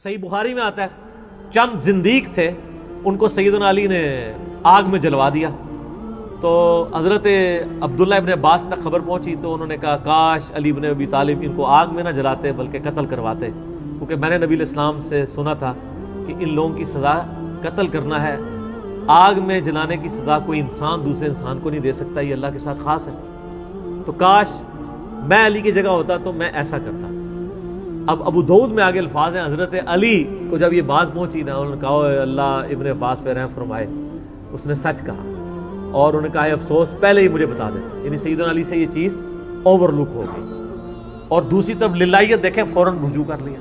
صحیح بخاری میں آتا ہے چند زندیق تھے، ان کو سیدنا علی نے آگ میں جلوا دیا. تو حضرت عبداللہ ابن عباس تک خبر پہنچی تو انہوں نے کہا کاش علی ابن ابی طالب ان کو آگ میں نہ جلاتے بلکہ قتل کرواتے، کیونکہ میں نے نبی علیہ السلام سے سنا تھا کہ ان لوگوں کی سزا قتل کرنا ہے. آگ میں جلانے کی سزا کوئی انسان دوسرے انسان کو نہیں دے سکتا، یہ اللہ کے ساتھ خاص ہے. تو کاش میں علی کی جگہ ہوتا تو میں ایسا کرتا. اب ابو داؤد میں آگے الفاظ ہیں، حضرت علی کو جب یہ بات پہنچی نا، انہوں نے کہا اے اللہ ابن عباس پہ رحم فرمائے، اس نے سچ کہا. اور انہوں نے کہا افسوس پہلے ہی مجھے بتا دیتے، یعنی سیدنا علی سے یہ چیز اوور لک ہو گئی. اور دوسری طرف للہیت دیکھیں، فوراً رجوع کر لیا.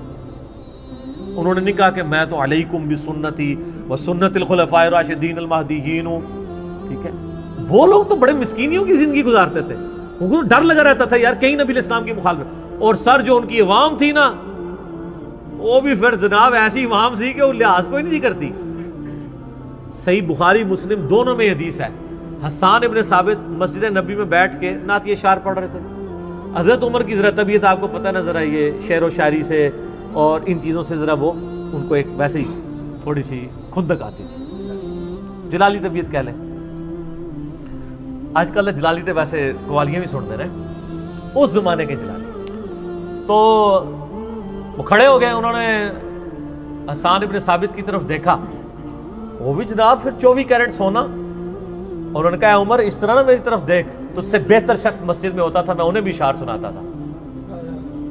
انہوں نے نہیں کہا کہ میں تو علیکم بسنتی و سنت الخلفاء الراشدین المہدیین ہوں. ٹھیک ہے، وہ لوگ تو بڑے مسکینیوں کی زندگی گزارتے تھے، ان کو ڈر لگا رہتا تھا یار کہیں نبی علیہ السلام کی مخالفت. اور سر جو ان کی عوام تھی نا، وہ بھی پھر جناب ایسی عوام سی کہ وہ لحاظ کوئی نہیں کرتی. صحیح بخاری مسلم دونوں میں حدیث ہے، حسان ابن ثابت مسجد نبی میں بیٹھ کے نعت اشعار پڑھ رہے تھے. حضرت عمر کی ذرا طبیعت آپ کو پتہ نظر آئی ہے، شعر و شاعری سے اور ان چیزوں سے ذرا وہ ان کو ایک ویسے ہی تھوڑی سی کھندک آتی تھی، جلالی طبیعت کہہ لیں. آج کل جلالی تو ویسے قوالیاں بھی سنتے رہے، اس زمانے کے جلالی. تو وہ کھڑے ہو گئے، انہوں نے حسان ابن ثابت کی طرف دیکھا، وہ بھی جناب پھر 24 کیرٹ سونا. انہوں نے کہا عمر اس طرح نہ میری طرف دیکھ، تجھ سے بہتر شخص مسجد میں ہوتا تھا، میں انہیں بھی اشعار سناتا تھا.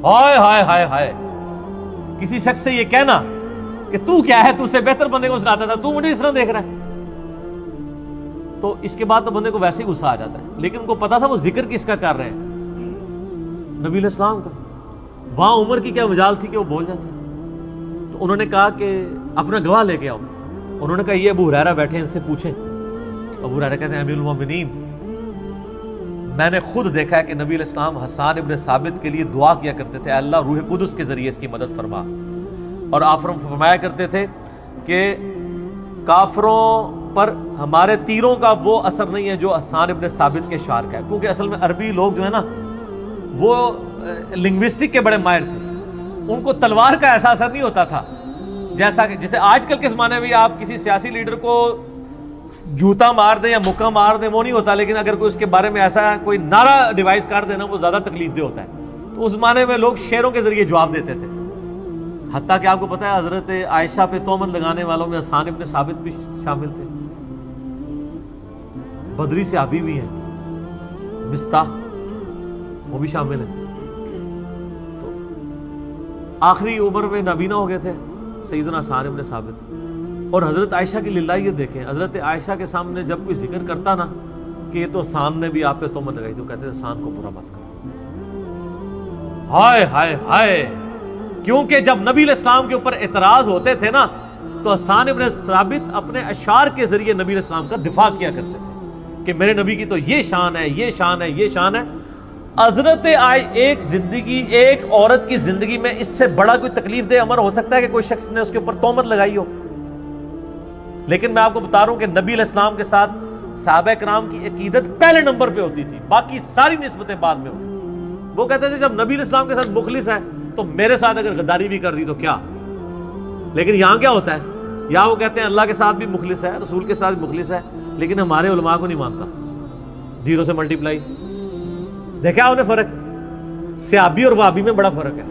ہائے ہائے ہائے ہائے، کسی شخص سے یہ کہنا کہ تو کیا ہے، تو سے بہتر بندے کو سناتا تھا، تو مجھے اس طرح دیکھ رہا ہے. تو اس کے بعد تو بندے کو ویسے ہی غصہ آ جاتا ہے. لیکن ان کو پتا تھا وہ ذکر کس کا کر رہے ہیں، نبی علیہ السلام کا. وہاں عمر کی کیا مجال تھی کہ وہ بول جاتے. تو انہوں نے کہا کہ اپنا گواہ لے کے آؤ. انہوں نے کہا یہ ابو ہریرہ بیٹھے ہیں، ان سے پوچھیں. ابو ہریرہ کہتے ہیں امیر المومنین، میں نے خود دیکھا ہے کہ نبی علیہ السلام حسان ابن ثابت کے لیے دعا کیا کرتے تھے، اے اللہ روح قدس کے ذریعے اس کی مدد فرما. اور آپ فرمایا کرتے تھے کہ کافروں پر ہمارے تیروں کا وہ اثر نہیں ہے جو حسان ابن ثابت کے اشعار کا ہے. کیونکہ اصل میں عربی لوگ جو ہے نا وہ لنگوسٹک کے بڑے ماہر تھے، ان کو تلوار کا ایسا اثر نہیں ہوتا تھا جیسا کہ جیسے آج کل کے زمانے میں آپ کسی سیاسی لیڈر کو جوتا مار دیں یا مکہ مار دیں وہ نہیں ہوتا، لیکن اگر کوئی اس کے بارے میں ایسا کوئی نعرہ ڈیوائس کر دینا وہ زیادہ تکلیف دہ ہوتا ہے. تو اس زمانے میں لوگ شعروں کے ذریعے جواب دیتے تھے. حتیٰ کہ آپ کو پتہ ہے حضرت عائشہ پہ تہمت لگانے والوں میں حسان ابن ثابت بھی شامل تھے. بدری صحابی بھی ہیں، مستح وہ بھی شامل ہیں. تو آخری عمر میں نابینا ہو گئے تھے سیدنا حسان ابن ثابت. اور حضرت عائشہ کی للہیت دیکھیں، حضرت عائشہ کے سامنے جب کوئی ذکر کرتا نا کہ یہ تو حسان نے بھی آپ پہ تہمت لگائی، تو کہتے ہیں حسان کو برا مت کرو. ہائے ہائے ہائے، کیونکہ جب نبی علیہ السلام کے اوپر اعتراض ہوتے تھے نا تو حسان ابن ثابت اپنے اشعار کے ذریعے نبی علیہ السلام کا دفاع کیا کرتے تھے کہ میرے نبی کی تو یہ شان ہے، یہ شان ہے، یہ شان ہے. حضرت ایک زندگی، ایک عورت کی زندگی میں اس سے بڑا کوئی تکلیف دہ امر ہو سکتا ہے کہ کوئی شخص نے اس کے اوپر تہمت لگائی ہو؟ لیکن میں آپ کو بتا رہا ہوں کہ نبی علیہ السلام کے ساتھ صحابہ کرام کی عقیدت پہلے نمبر پہ ہوتی تھی، باقی ساری نسبتیں بعد میں ہوتی تھی. وہ کہتے تھے جب نبی علیہ السلام کے ساتھ مخلص ہے تو میرے ساتھ اگر غداری بھی کر دی تو کیا. لیکن یہاں کیا ہوتا ہے، یہاں وہ کہتے ہیں اللہ کے ساتھ بھی مخلص ہے، رسول کے ساتھ بھی مخلص ہے، لیکن ہمارے علماء کو نہیں مانتا. 0 سے ملٹیپلائی دیکھا آپ نے فرق؟ صحابی اور وابی میں بڑا فرق ہے،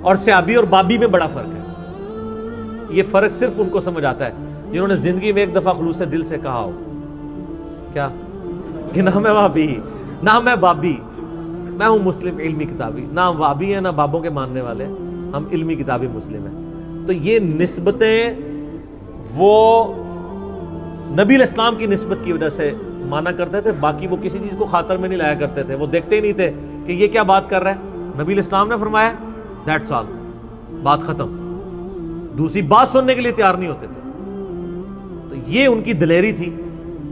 اور صحابی اور بابی میں بڑا فرق ہے. یہ فرق صرف ان کو سمجھ آتا ہے جنہوں نے زندگی میں ایک دفعہ خلوص دل سے کہا ہو کیا کہ نہ میں وابی نہ میں بابی، میں ہوں مسلم علمی کتابی. نہ ہم وابی ہیں نہ بابوں کے ماننے والے، ہم علمی کتابی مسلم ہیں. تو یہ نسبتیں وہ نبی علیہ السلام کی نسبت کی وجہ سے مانا کرتے تھے، باقی وہ کسی چیز کو خاطر میں نہیں لایا کرتے تھے. وہ دیکھتے ہی نہیں تھے کہ یہ کیا بات کر رہا ہے، نبی علیہ السلام نے فرمایا دیٹس آل، بات ختم. دوسری بات سننے کے لیے تیار نہیں ہوتے تھے. تو یہ ان کی دلیری تھی.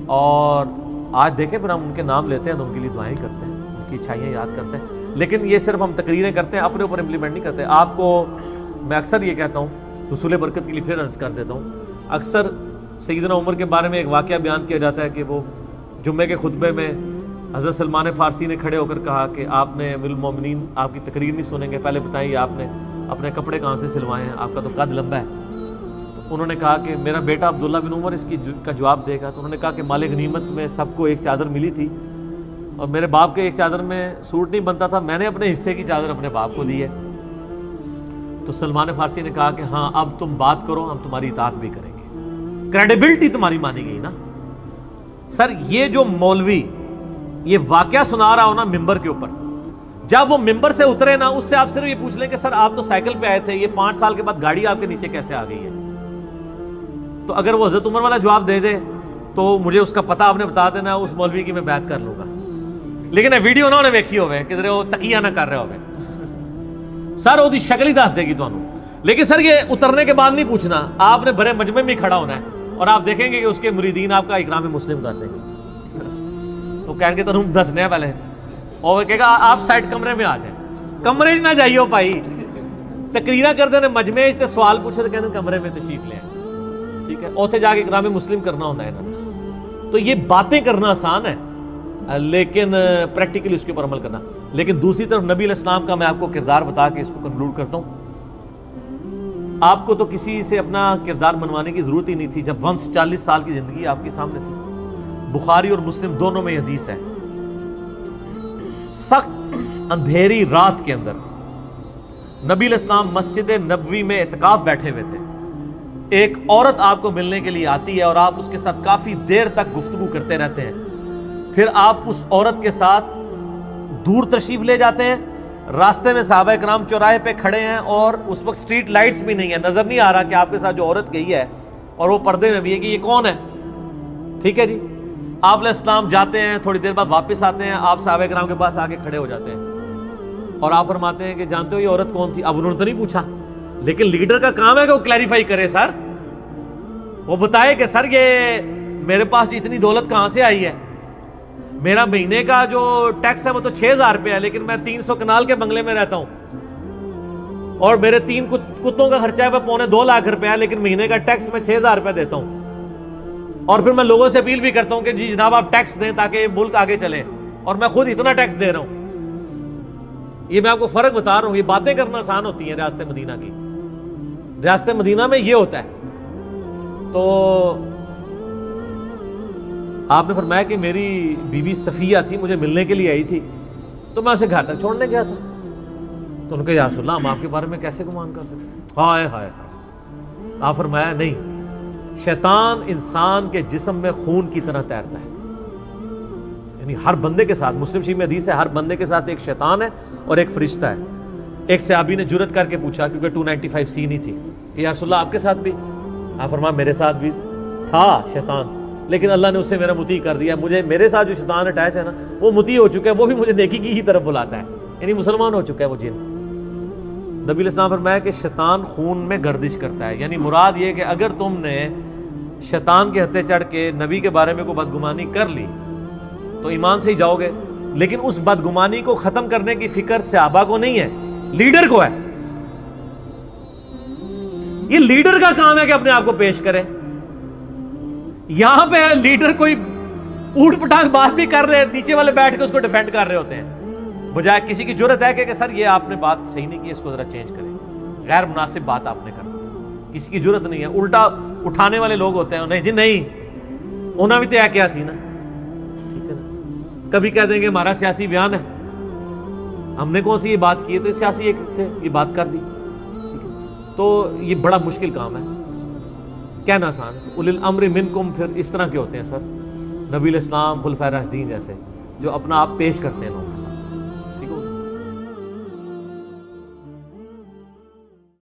اور آج دیکھیں پھر ہم ان کے نام لیتے ہیں تو ان کے لیے دعائیں کرتے ہیں، ان کی اچھائیاں یاد کرتے ہیں، لیکن یہ صرف ہم تقریریں کرتے ہیں، اپنے اوپر امپلیمنٹ نہیں کرتے. آپ کو میں اکثر یہ کہتا ہوں، حصول برکت کے لیے پھر عرض کر دیتا ہوں، اکثر سیدنا عمر کے بارے میں ایک واقعہ بیان کیا جاتا ہے کہ وہ جمعے کے خطبے میں حضرت سلمان فارسی نے کھڑے ہو کر کہا کہ آپ نے امیر المومنین آپ کی تقریر نہیں سنیں گے، پہلے بتائیے آپ نے اپنے کپڑے کہاں سے سلوائے ہیں, آپ کا تو قد لمبا ہے. تو انہوں نے کہا کہ میرا بیٹا عبداللہ بن عمر اس کا جواب دے گا. تو انہوں نے کہا کہ مال غنیمت میں سب کو ایک چادر ملی تھی اور میرے باپ کے ایک چادر میں سوٹ نہیں بنتا تھا, میں نے اپنے حصے کی چادر اپنے باپ کو دی ہے. تو سلمان فارسی نے کہا کہ ہاں اب تم بات کرو, ہم تمہاری اطاعت بھی کریں گے. کریڈیبلٹی تمہاری مانی گئی نا. سر یہ جو مولوی یہ واقعہ سنا رہا ہو نا ممبر کے اوپر, جب وہ ممبر سے اترے نا, اس سے آپ صرف یہ پوچھ لیں کہ سر آپ تو سائیکل پہ آئے تھے, یہ 5 سال کے بعد گاڑی آپ کے نیچے کیسے آ گئی ہے. تو اگر وہ حضرت عمر والا جواب دے دے تو مجھے اس کا پتہ آپ نے بتا دینا, اس مولوی کی میں بیعت کر لوں گا. لیکن ویڈیو انہوں نے ویکھی ہوئے کدھر وہ تقیہ نہ کر رہے ہوئے, سر وہ شکل ہی دس دے گی تمہیں. لیکن سر یہ اترنے کے بعد نہیں پوچھنا, آپ نے بڑے مجمع میں کھڑا ہونا ہے اور آپ دیکھیں گے کہ اس کے مریدین آپ کا اکرام مسلم کر دیں گے. تو کہیں گے تم دسنے پہلے, اور وہ کہے گا آپ سائڈ کمرے میں آ جائیں. کمرے نہ جائیے بھائی, تقریرہ کرتے ہیں مجمع تے سوال پوچھے تو کہتے ہیں کمرے میں تشریف لیں. ٹھیک ہے, اوتھے جا کے اکرام مسلم کرنا ہوتا ہے نا. تو یہ باتیں کرنا آسان ہے لیکن پریکٹیکلی اس کے اوپر عمل کرنا. لیکن دوسری طرف نبی علیہ السلام کا میں آپ کو کردار بتا کے اس کو کنکلوڈ کرتا ہوں. آپ کو تو کسی سے اپنا کردار منوانے کی ضرورت ہی نہیں تھی جب ونس 40 سال کی زندگی آپ کے سامنے تھی. بخاری اور مسلم دونوں میں حدیث ہے, سخت اندھیری رات کے اندر نبی علیہ السلام مسجد نبوی میں اعتکاف بیٹھے ہوئے تھے. ایک عورت آپ کو ملنے کے لیے آتی ہے اور آپ اس کے ساتھ کافی دیر تک گفتگو کرتے رہتے ہیں. پھر آپ اس عورت کے ساتھ دور تشریف لے جاتے ہیں. راستے میں صحابہ کرام چوراہے پہ کھڑے ہیں اور اس وقت سٹریٹ لائٹس بھی نہیں ہے, نظر نہیں آ رہا کہ آپ کے ساتھ جو عورت گئی ہے اور وہ پردے میں بھی ہے کہ یہ کون ہے. ٹھیک ہے جی, آپ علیہ السلام جاتے ہیں, تھوڑی دیر بعد واپس آتے ہیں, آپ صحابہ کرام کے پاس آگے کھڑے ہو جاتے ہیں اور آپ فرماتے ہیں کہ جانتے ہو یہ عورت کون تھی. اب انہوں نے تو نہیں پوچھا, لیکن لیڈر کا کام ہے کہ وہ کلیریفائی کرے. سر وہ بتائے کہ سر یہ میرے پاس اتنی دولت کہاں سے آئی ہے, میرا مہینے کا جو ٹیکس ہے وہ تو 6000 روپے ہے, لیکن میں 300 کنال کے بنگلے میں رہتا ہوں اور میرے 3 کتوں کا خرچہ ہے وہ 2.25 لاکھ روپے ہے, لیکن مہینے کا ٹیکس میں 6000 روپے دیتا ہوں. اور پھر میں لوگوں سے اپیل بھی کرتا ہوں کہ جی جناب آپ ٹیکس دیں تاکہ ملک آگے چلے, اور میں خود اتنا ٹیکس دے رہا ہوں. یہ میں آپ کو فرق بتا رہا ہوں. یہ باتیں کرنا آسان ہوتی ہیں ریاست مدینہ کی. ریاست مدینہ میں یہ ہوتا ہے. تو آپ نے فرمایا کہ میری بیوی صفیہ تھی, مجھے ملنے کے لیے آئی تھی, تو میں اسے گھر تک چھوڑنے گیا تھا. تو ان کے یا رسول اللہ ہم آپ کے بارے میں کیسے گمان کر سکتے ہیں. ہائے ہائے. آپ فرمایا نہیں, شیطان انسان کے جسم میں خون کی طرح تیرتا ہے. یعنی ہر بندے کے ساتھ, مسلم شریف میں حدیث ہے, ہر بندے کے ساتھ ایک شیطان ہے اور ایک فرشتہ ہے. ایک صحابی نے جرت کر کے پوچھا کیونکہ 295C نہیں تھی کہ یا رسول اللہ آپ کے ساتھ بھی. آپ فرمایا میرے ساتھ بھی تھا شیطان, لیکن اللہ نے اسے میرا مطیع کر دیا. مجھے میرے ساتھ جو شیطان اٹیچ ہے نا وہ مطیع ہو چکا ہے, وہ بھی مجھے نیکی کی ہی طرف بلاتا ہے, یعنی مسلمان ہو چکا ہے وہ جن. نبی علیہ السلام فرمایا کہ شیطان خون میں گردش کرتا ہے. یعنی مراد یہ کہ اگر تم نے شیطان کے ہتھے چڑھ کے نبی کے بارے میں کوئی بدگمانی کر لی تو ایمان سے ہی جاؤ گے, لیکن اس بدگمانی کو ختم کرنے کی فکر صحابہ کو نہیں ہے, لیڈر کو ہے. یہ لیڈر کا کام ہے کہ اپنے آپ کو پیش کرے. یہاں پہ لیڈر کوئی اوٹ پٹانگ بات بھی کر رہے ہیں, نیچے والے بیٹھ کے اس کو ڈیفینڈ کر رہے ہوتے ہیں, بجائے کسی کی جرت ہے کہ سر یہ آپ نے بات صحیح نہیں کی, اس کو ذرا چینج کریں, غیر مناسب بات آپ نے کر دی. کسی کی جرت نہیں ہے. الٹا اٹھانے والے لوگ ہوتے ہیں, نہیں جی نہیں انہوں بھی تو ہے کیا سی نا. ٹھیک ہے نا, کبھی کہہ دیں گے ہمارا سیاسی بیان ہے, ہم نے کون سی یہ بات کی ہے, تو سیاسی ایک تھے یہ بات کر دی. تو یہ بڑا مشکل کام ہے, کہنا آسان ہے. اولي الامر منکم پھر اس طرح کے ہوتے ہیں سر, نبی علیہ السلام, خلفائے راشدین جیسے, جو اپنا آپ پیش کرتے ہیں.